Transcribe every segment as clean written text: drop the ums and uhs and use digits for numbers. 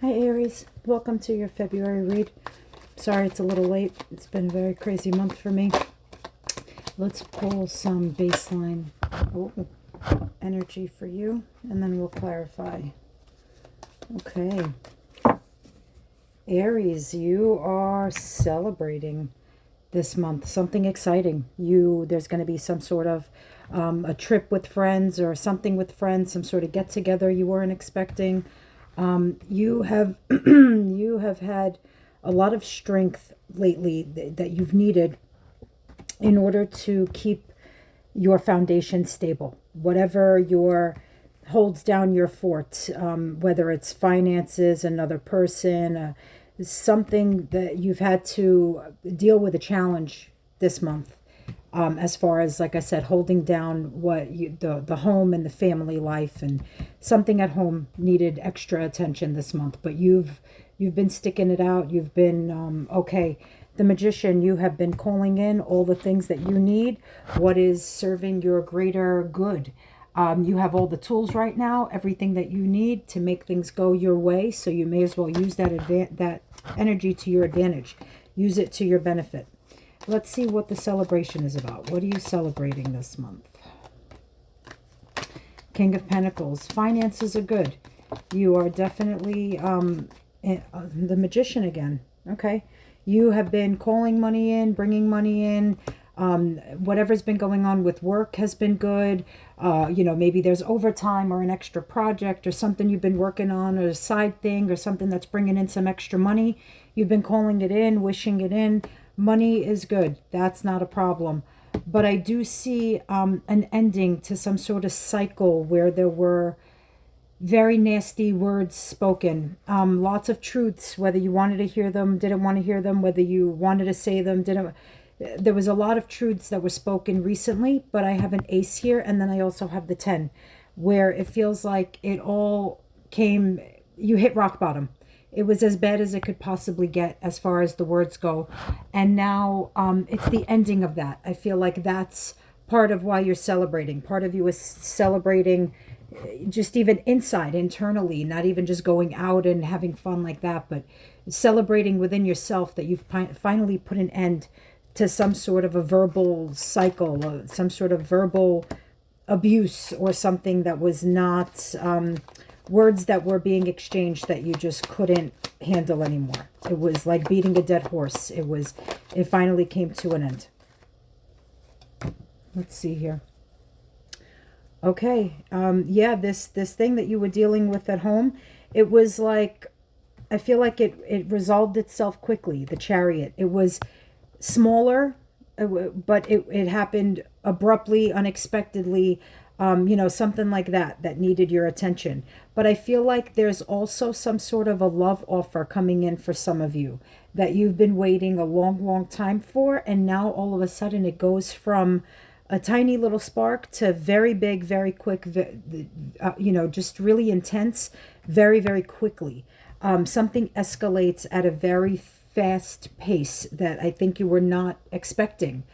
Hi Aries, welcome to your February read. Sorry it's a little late. It's been a very crazy month for me. Let's pull some baseline energy for you and then we'll clarify. Okay. Aries, you are celebrating this month something exciting. There's going to be some sort of a trip with friends or something with friends, some sort of get together you weren't expecting. You have you have had a lot of strength lately that you've needed in order to keep your foundation stable. Whatever holds down your fort, whether it's finances, another person, something that you've had to deal with a challenge this month. As far as, like I said, holding down the home and the family life, and something at home needed extra attention this month. But you've been sticking it out. You've been okay. The Magician, you have been calling in all the things that you need. What is serving your greater good? You have all the tools right now, everything that you need to make things go your way. So you may as well use that energy to your advantage. Use it to your benefit. Let's see what the celebration is about. What are you celebrating this month? King of Pentacles. Finances are good. You are definitely the Magician again. Okay. You have been calling money in, bringing money in. Whatever's been going on with work has been good. Maybe there's overtime or an extra project or something you've been working on, or a side thing or something that's bringing in some extra money. You've been calling it in, wishing it in. Money is good. That's not a problem. But I do see an ending to some sort of cycle where there were very nasty words spoken. Lots of truths, whether you wanted to hear them, didn't want to hear them, whether you wanted to say them, didn't. There was a lot of truths that were spoken recently, but I have an ace here, and then I also have the 10, where it feels like it all came, you hit rock bottom. It was as bad as it could possibly get as far as the words go. And now it's the ending of that. I feel like that's part of why you're celebrating. Part of you is celebrating just even inside, internally, not even just going out and having fun like that, but celebrating within yourself that you've finally put an end to some sort of a verbal cycle, or some sort of verbal abuse, or something that was not words that were being exchanged that you just couldn't handle anymore. It was like beating a dead horse. It finally came to an end. Let's see here. Okay. This thing that you were dealing with at home, it was like, I feel like it resolved itself quickly. The Chariot. It was smaller, but it happened abruptly, unexpectedly. Something like that needed your attention. But I feel like there's also some sort of a love offer coming in for some of you that you've been waiting a long, long time for. And now all of a sudden it goes from a tiny little spark to very big, very quick, just really intense, very, very quickly. Something escalates at a very fast pace that I think you were not expecting.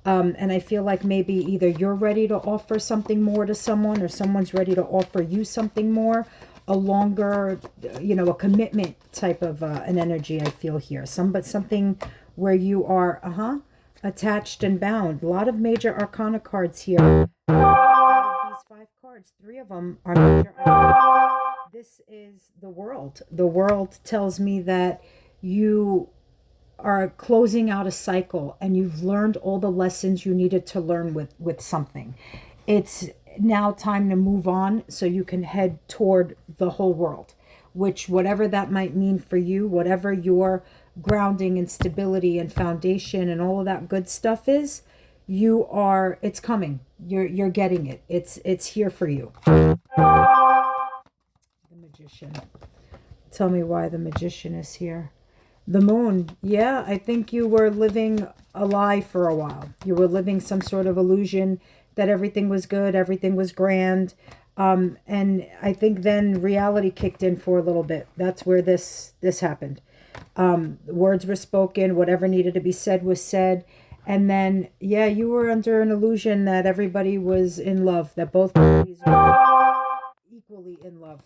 And I feel like maybe either you're ready to offer something more to someone, or someone's ready to offer you something more, a longer, a commitment type of an energy I feel here. Something where you are, attached and bound. A lot of major arcana cards here. Out of these 5 cards, 3 of them are major arcana. This is the World. The World tells me that you are closing out a cycle and you've learned all the lessons you needed to learn with something. It's now time to move on so you can head toward the whole world, which, whatever that might mean for you, whatever your grounding and stability and foundation and all of that good stuff is, it's coming. You're getting it. It's here for you. The Magician. Tell me why the Magician is here. The Moon. Yeah, I think you were living a lie for a while. You were living some sort of illusion that everything was good, everything was grand. And I think then reality kicked in for a little bit. That's where this happened. Words were spoken, whatever needed to be said was said. And then, you were under an illusion that everybody was in love, that both parties were equally in love.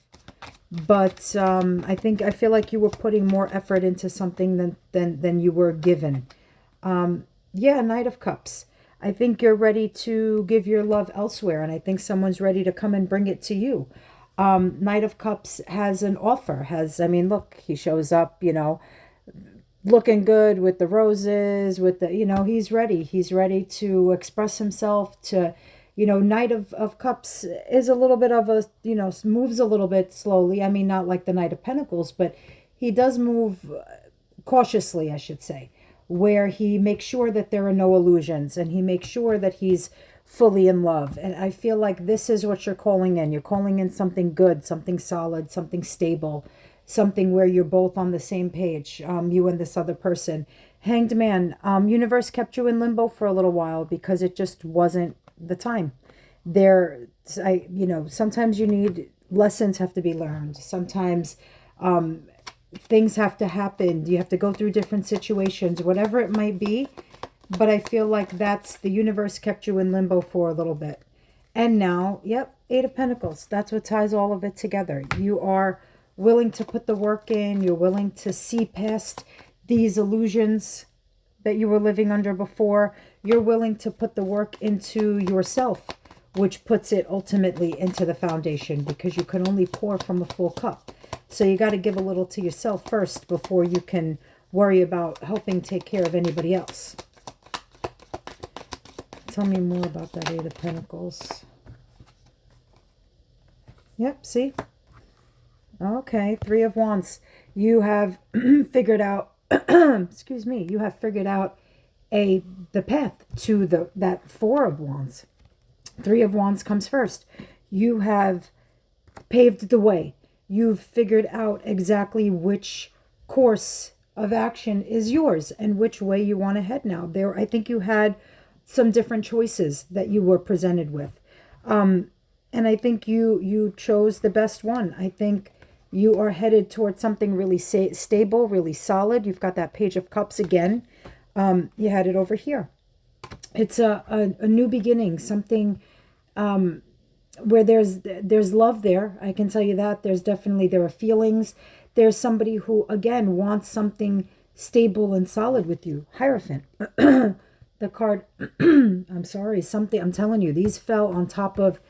but I feel like you were putting more effort into something than you were given. Yeah, Knight of Cups. I think you're ready to give your love elsewhere, and I think someone's ready to come and bring it to you. Knight of Cups has an offer. I mean, look, he shows up, looking good with the roses, with the, he's ready. He's ready to express himself to, Knight of Cups is a little bit of a, moves a little bit slowly. I mean, not like the Knight of Pentacles, but he does move cautiously, I should say, where he makes sure that there are no illusions and he makes sure that he's fully in love. And I feel like this is what you're calling in. You're calling in something good, something solid, something stable, something where you're both on the same page, you and this other person. Hanged Man, universe kept you in limbo for a little while because it just wasn't the time. Sometimes you need lessons have to be learned. Sometimes things have to happen. You have to go through different situations, whatever it might be. But I feel like that's the universe kept you in limbo for a little bit. And now, yep, Eight of Pentacles. That's what ties all of it together. You are willing to put the work in. You're willing to see past these illusions that you were living under before. You're willing to put the work into yourself, which puts it ultimately into the foundation, because you can only pour from a full cup. So you got to give a little to yourself first before you can worry about helping take care of anybody else. Tell me more about that Eight of Pentacles. Yep, see? Okay, Three of Wands. You have figured out, excuse me, you have figured out the path to that Four of Wands. Three of Wands comes first. You have paved the way. You've figured out exactly which course of action is yours and which way you want to head now. I think you had some different choices that you were presented with. And I think you chose the best one. I think you are headed towards something really stable, really solid. You've got that Page of Cups again. You had it over here. It's a new beginning, something where there's love there. I can tell you that. There are feelings. There's somebody who, again, wants something stable and solid with you. Hierophant. The card, I'm sorry, I'm telling you, these fell on top of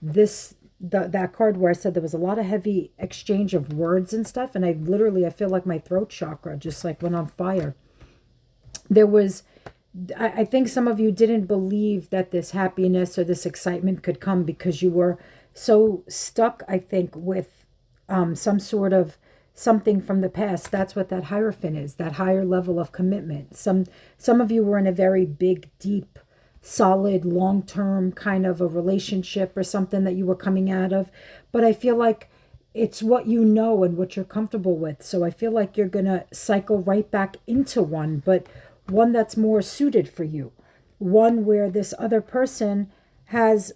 that card where I said there was a lot of heavy exchange of words and stuff. And I feel like my throat chakra just like went on fire. I think some of you didn't believe that this happiness or this excitement could come because you were so stuck, I think, with some sort of something from the past. That's what that Hierophant is, that higher level of commitment. Some of you were in a very big, deep, solid, long-term kind of a relationship or something that you were coming out of. But I feel like it's what you know and what you're comfortable with. So I feel like you're going to cycle right back into one, but one that's more suited for you. One where this other person has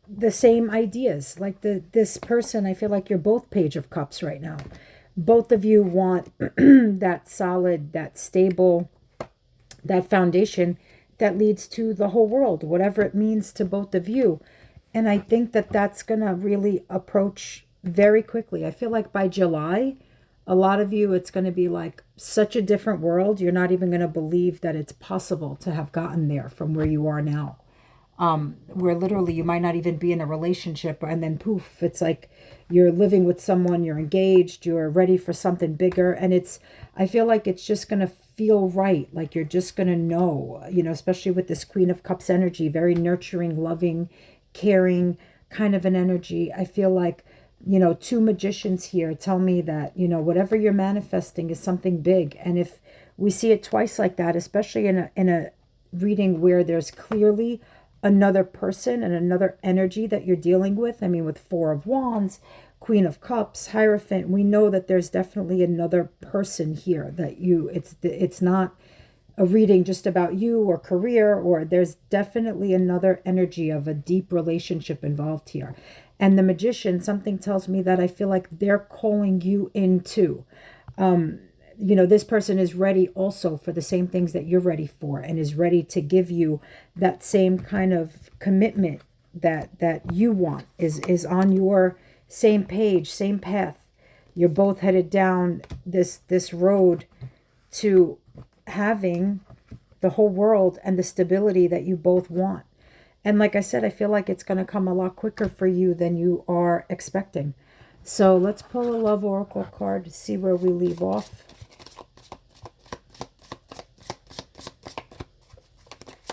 the same ideas. Like this person, I feel like you're both Page of Cups right now. Both of you want that solid, that stable, that foundation that leads to the whole world, whatever it means to both of you. And I think that that's going to really approach very quickly. I feel like by July, a lot of you, it's going to be like such a different world. You're not even going to believe that it's possible to have gotten there from where you are now. Where literally you might not even be in a relationship, and then poof, it's like you're living with someone, you're engaged, you're ready for something bigger. And I feel like it's just going to feel right. Like you're just going to know, especially with this Queen of Cups energy, very nurturing, loving, caring kind of an energy. I feel like, two magicians here tell me that, whatever you're manifesting is something big. And if we see it twice like that, especially in a reading where there's clearly another person and another energy that you're dealing with. I mean, with Four of Wands, Queen of Cups, Hierophant, we know that there's definitely another person here that it's not a reading just about you or career, or there's definitely another energy of a deep relationship involved here. And the Magician, something tells me that I feel like they're calling you into, this person is ready also for the same things that you're ready for, and is ready to give you that same kind of commitment that you want, is on your same page, same path. You're both headed down this road to having the whole world and the stability that you both want. And like I said, I feel like it's going to come a lot quicker for you than you are expecting. So let's pull a love oracle card to see where we leave off.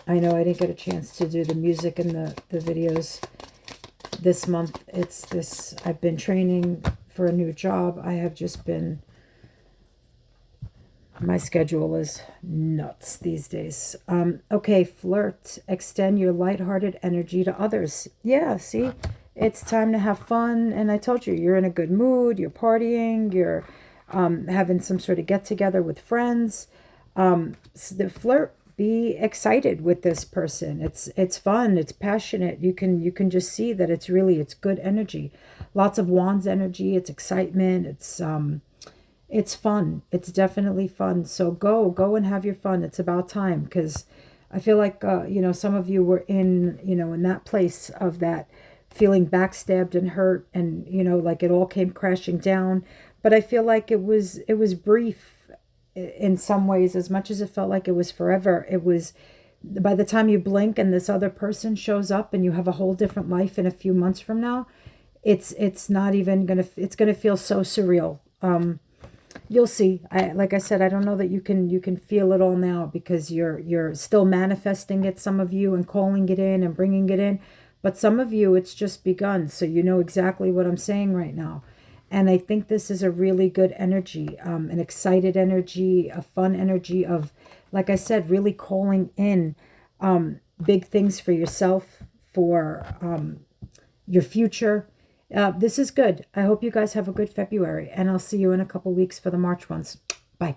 I know I didn't get a chance to do the music and the videos this month. It's this, I've been training for a new job. I have just been, my schedule is nuts these days. Okay, flirt. Extend your lighthearted energy to others. Yeah, see? It's time to have fun. And I told you, you're in a good mood. You're partying. You're having some sort of get-together with friends. So the flirt, be excited with this person. It's fun. It's passionate. You can just see that it's good energy. Lots of wands energy. It's excitement. It's fun. It's definitely fun. So go and have your fun. It's about time, because I feel like, some of you were in that place of that feeling backstabbed and hurt, and, like it all came crashing down. But I feel like it was brief in some ways. As much as it felt like it was forever, it was, by the time you blink and this other person shows up and you have a whole different life in a few months from now, it's not even it's gonna feel so surreal. You'll see. Like I said, I don't know that you can feel it all now, because you're still manifesting it, some of you, and calling it in and bringing it in. But some of you, it's just begun. So you know exactly what I'm saying right now. And I think this is a really good energy, an excited energy, a fun energy of, like I said, really calling in big things for yourself, for your future. This is good. I hope you guys have a good February, and I'll see you in a couple weeks for the March ones. Bye.